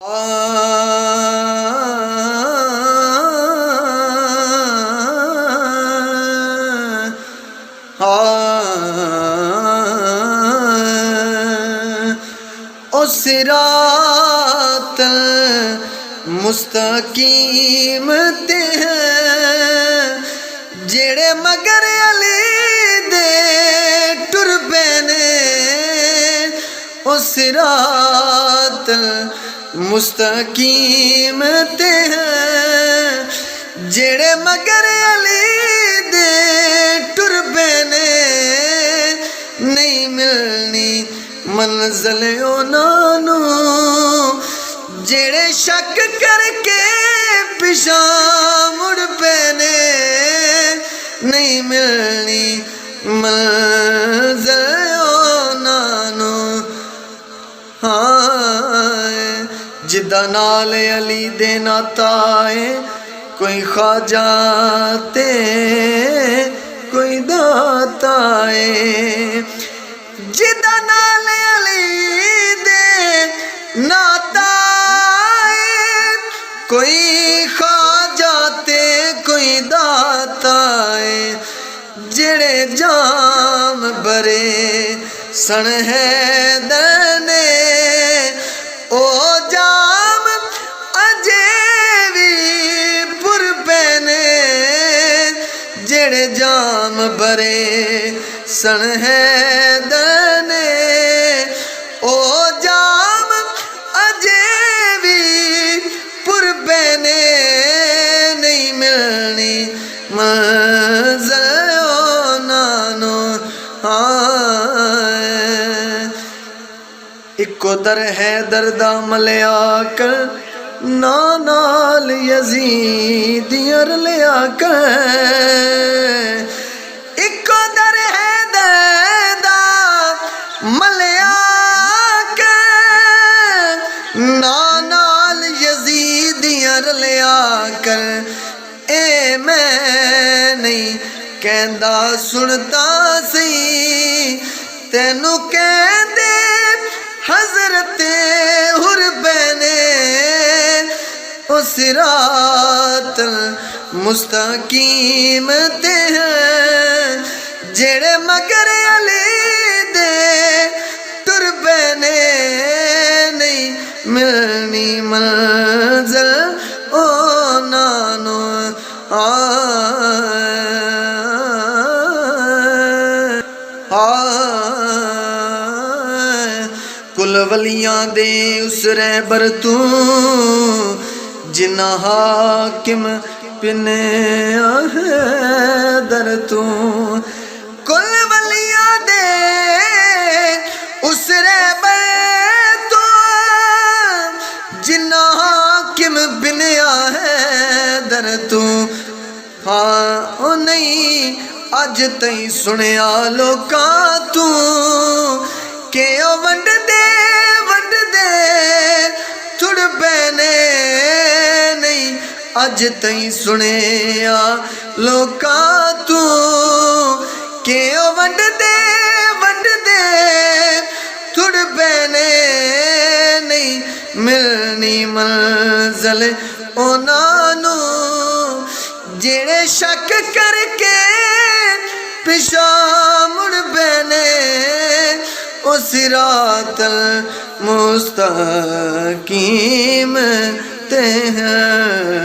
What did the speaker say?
ओ सिरातल मुस्तकीम ते हैं जेड़े मगर अली दे टुर पैने। ओ सिरातल मुस्तकीम ते हैं जेड़े मगर अली दे टुर पैने। नहीं मिलनी मंज़िल उन्हां जेड़े शक करके पिछा मुड़ पैने। नहीं मिलनी मंज़िल उन्हां हाँ जिदा नाल अली दे नाता है कोई ख्वाजा ते कोई दाता है। जिदा नाल अली दे नाता है कोई ख्वाजा ते कोई दाता है। जेड़े जाम बरे सन है दने ओ जाम अजे भी पुर पैने। जेड़े जाम बरे सन है दने ओ जाम अजे भी पुर पैने। नहीं मिलनी मंज़िल उन्हां इको दर है दर्दा मलिया कर नाल यज़ीद यार लिया कर। इको दर है दर्दा मलिया कर नाल यज़ीद यार लिया कर। ए मैं नहीं कहंदा सुनता सी तेनू कहंदे हज़रते हुर पैने। ओ सिरातल मुस्तकीम ते हैं जेड़े मगर अली दे टुर पैने। नहीं मिलनी मंज़िल उन्हां कुल वलियां दे उस रहबर तू जिन्ना हाकिम पिने दर तू। कुल वलियां दे उस रहबर तू जिन्ना हाकिम पिने दर तू। हाँ ओ नहीं अज तई सुनिया लोकां तू के ओ वंड दे तुड़ पैने। नहीं अज तई सुनिया लोकां तू के ओ वंड दे तुड़ पैने। नहीं मिलनी मंज़िल उन्हां जेड़े शक करके पिछा मुड़ पैने। ओ सिरातल मुस्तकीम ते हैं।